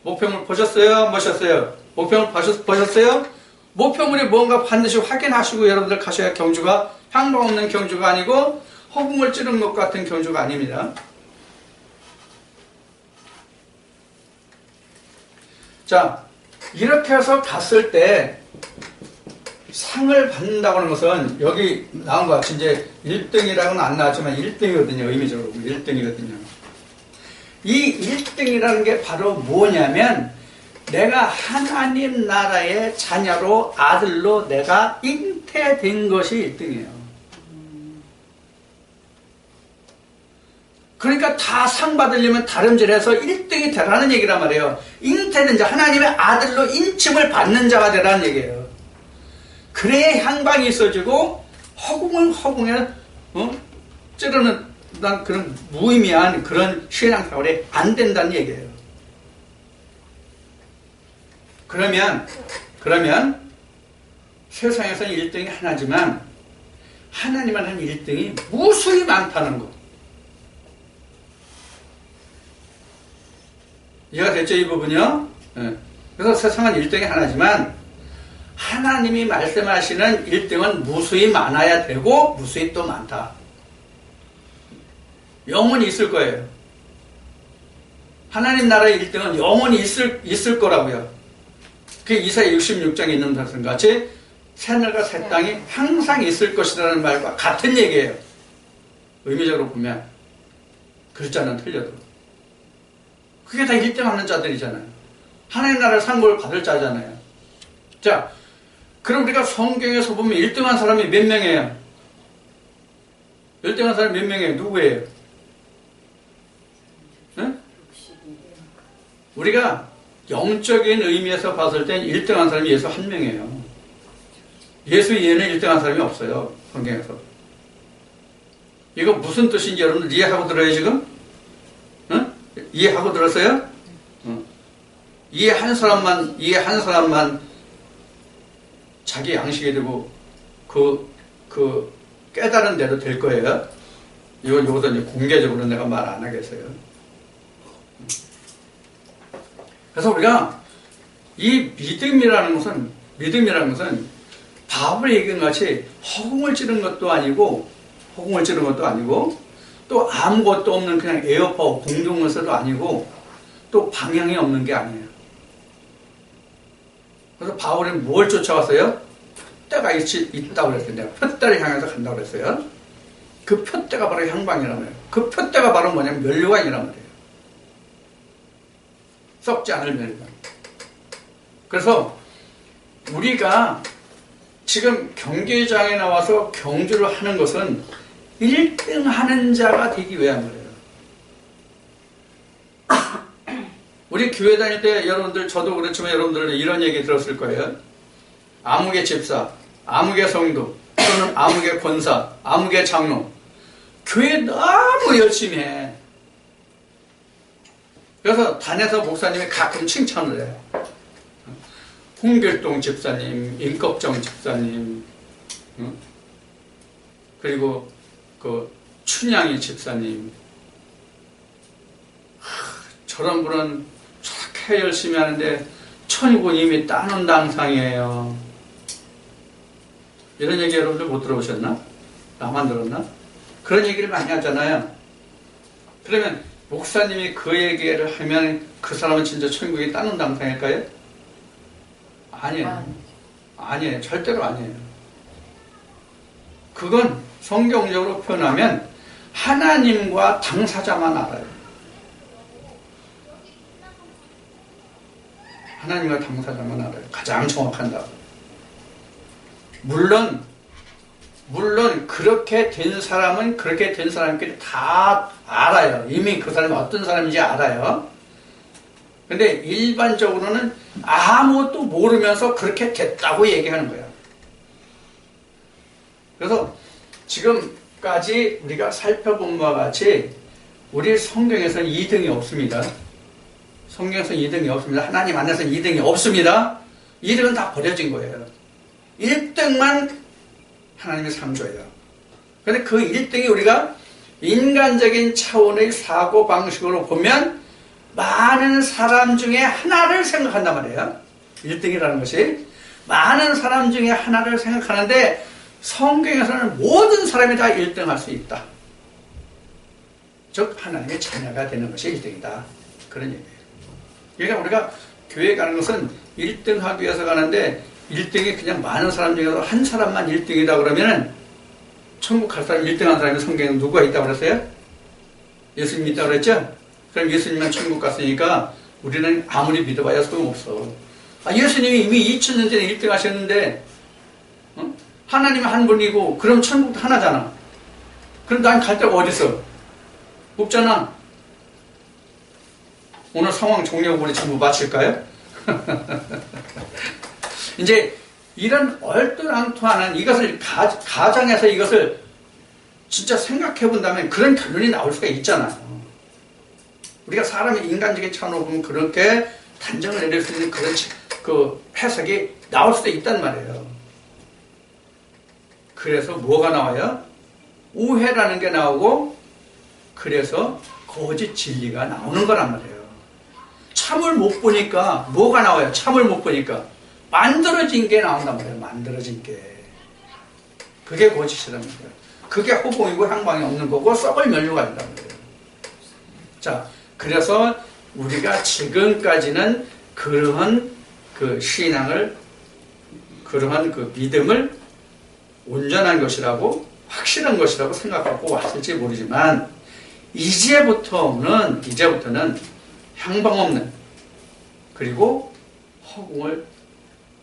목표물 보셨어요? 보셨어요? 목표물 보셨어요? 목표물이 뭔가 반드시 확인하시고 여러분들 가셔야 경주가 향방 없는 경주가 아니고 허공을 찌른 것 같은 경주가 아닙니다. 자, 이렇게 해서 갔을 때 상을 받는다고 하는 것은 여기 나온 것 같이 이제 1등이라고는 안 나왔지만 1등이거든요. 의미적으로 1등이거든요. 이 1등이라는 게 바로 뭐냐면 내가 하나님 나라의 자녀로 아들로 내가 잉태된 것이 1등이에요. 그러니까 다 상 받으려면 다름질해서 1등이 되라는 얘기란 말이에요. 잉태된 자, 하나님의 아들로 인침을 받는 자가 되라는 얘기예요. 그래야 향방이 있어지고 허공에 찌르는 난 그런 무의미한 그런 신앙생활이 안 된다는 얘기예요. 그러면 세상에서는 1등이 하나지만 하나님은 한 1등이 무수히 많다는 거. 이해가 됐죠? 이 부분이요? 네. 그래서 세상은 1등이 하나지만 하나님이 말씀하시는 1등은 무수히 많아야 되고 무수히 또 많다. 영원히 있을 거예요. 하나님 나라의 1등은 영원히 있을 거라고요. 그게 이사야 66장에 있는 것과 같이 새하늘과 새 땅이 항상 있을 것이라는 말과 같은 얘기예요. 의미적으로 보면 글자는 틀려도 그게 다 1등 하는 자들이잖아요. 하나님 나라의 상급을 받을 자잖아요. 자, 그럼 우리가 성경에서 보면 1등한 사람이 몇 명이에요? 1등한 사람이 몇 명이에요? 누구예요? 응? 우리가 영적인 의미에서 봤을 땐 1등한 사람이 예수 한 명이에요. 예수 이외에는 1등한 사람이 없어요. 성경에서. 이거 무슨 뜻인지 여러분들 이해하고 들어요 지금? 응? 이해하고 들었어요? 응. 이해한 사람만 자기 양식이 되고 그 깨달은 대로 될 거예요. 요것도 이제 공개적으로 내가 말 안 하겠어요. 그래서 우리가 이 믿음이라는 것은 바울이 얘기한 같이 허공을 찌른 것도 아니고 또 아무것도 없는 그냥 에어파워 공중문서도 아니고 또 방향이 없는 게 아니에요. 그래서 바울이 뭘 쫓아왔어요? 표대가 있다고 그랬어요. 내가 표대를 향해서 간다고 그랬어요. 그 표대가 바로 향방이란 말이에요. 그 표대가 바로 뭐냐면 면류관이란 말이에요. 썩지 않을 면류관. 그래서 우리가 지금 경기장에 나와서 경주를 하는 것은 1등 하는 자가 되기 위한 거예요. 우리 교회 다닐 때 여러분들, 저도 그렇지만 여러분들 이런 얘기 들었을 거예요. 아무개 집사, 아무개 성도, 또는 아무개 권사, 아무개 장로. 교회 너무 열심히 해. 그래서 단에서 목사님이 가끔 칭찬을 해요. 홍길동 집사님, 임꺽정 집사님, 그리고 그 춘향이 집사님. 저런 분은 저렇게 열심히 하는데 천국은 이미 따놓은 당상이에요. 이런 얘기 여러분들 못 들어보셨나? 나만 들었나? 그런 얘기를 많이 하잖아요. 그러면 목사님이 그 얘기를 하면 그 사람은 진짜 천국이 따놓은 당상일까요? 아니에요. 절대로 아니에요. 그건 성경적으로 표현하면 하나님과 당사자만 알아요. 하나님과 당사자만 알아요. 가장 정확한다고. 물론 물론 그렇게 된 사람은 그렇게 된 사람끼리 다 알아요. 이미 그 사람이 어떤 사람인지 알아요. 근데 일반적으로는 아무것도 모르면서 그렇게 됐다고 얘기하는 거예요. 그래서 지금까지 우리가 살펴본 바와 같이 우리 성경에서 2등이 없습니다. 성경에서 2등이 없습니다. 하나님 안에서 2등이 없습니다. 2등은 다 버려진 거예요. 1등만 하나님의 창조예요. 그런데 그 1등이 우리가 인간적인 차원의 사고방식으로 보면 많은 사람 중에 하나를 생각한단 말이에요. 1등이라는 것이 많은 사람 중에 하나를 생각하는데 성경에서는 모든 사람이 다 1등 할 수 있다. 즉 하나님의 자녀가 되는 것이 1등이다. 그런 얘기예요. 그러니까 우리가 교회 가는 것은 1등 하기 위해서 가는데 1등이 그냥 많은 사람 중에서 한 사람만 1등이다 그러면은 천국 갈 사람 1등 한 사람이 성경에 누가 있다고 그랬어요? 예수님 있다고 그랬죠? 그럼 예수님만 천국 갔으니까 우리는 아무리 믿어봐야 소용없어. 예수님이 이미 2000년 전에 1등 하셨는데 하나님은 한 분이고 그럼 천국도 하나잖아. 그럼 난 갈 데가 어딨어? 없잖아. 오늘 상황 종료하고 우리 전부 마칠까요? 이제 이런 얼떨랑토하는 이것을 가정에서 이것을 진짜 생각해 본다면 그런 결론이 나올 수가 있잖아요. 우리가 사람의 인간적인 차원으로 보면 그렇게 단정을 내릴 수 있는 그런 그 해석이 나올 수도 있단 말이에요. 그래서 뭐가 나와요? 오해라는 게 나오고 그래서 거짓 진리가 나오는 거란 말이에요. 참을 못 보니까 뭐가 나와요? 참을 못 보니까 만들어진 게 나온단 말이에요. 만들어진 게. 그게 거짓이란 말이에요. 그게 호봉이고 향방이 없는 거고 썩을 면류가 된단 말이에요. 자, 그래서 우리가 지금까지는 그러한 그 신앙을, 그러한 그 믿음을 온전한 것이라고, 확실한 것이라고 생각하고 왔을지 모르지만, 이제부터는 향방 없는, 그리고 허공을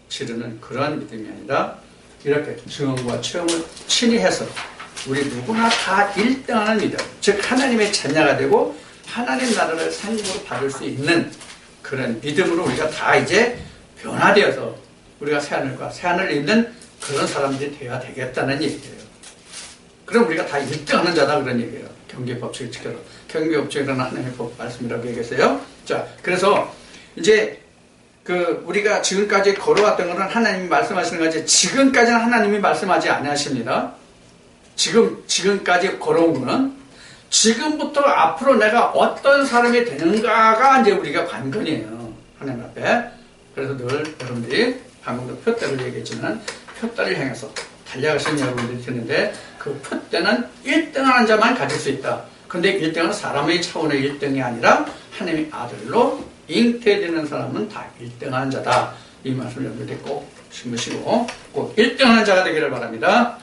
지르는 그러한 믿음이 아니라, 이렇게 증언과 체험을 친히 해서, 우리 누구나 다 1등하는 믿음, 즉, 하나님의 자녀가 되고, 하나님 나라를 상급으로 받을 수 있는 그런 믿음으로 우리가 다 이제 변화되어서 우리가 새하늘과 새하늘을 입는 그런 사람들이 되어야 되겠다는 얘기예요. 그럼 우리가 다 1등하는 자다 그런 얘기예요. 경계법칙을 지켜서. 경계법칙이라는 하나님의 법 말씀이라고 얘기했어요. 자, 그래서 이제 그 우리가 지금까지 걸어왔던 것은 하나님이 말씀하시는 거지 지금까지는 하나님이 말씀하지 않으십니다. 지금까지 걸어온 거는 지금부터 앞으로 내가 어떤 사람이 되는가가 이제 우리가 관건이에요. 하나님 앞에. 그래서 늘 여러분들이 방금도 표대를 얘기했지만 표대를 향해서 달려가시는 여러분들이 되는데 그 표대는 1등하는 자만 가질 수 있다. 근데 1등은 사람의 차원의 1등이 아니라 하나님의 아들로 잉태되는 사람은 다 1등하는 자다. 이 말씀을 여러분들이 꼭 심으시고 꼭 1등하는 자가 되기를 바랍니다.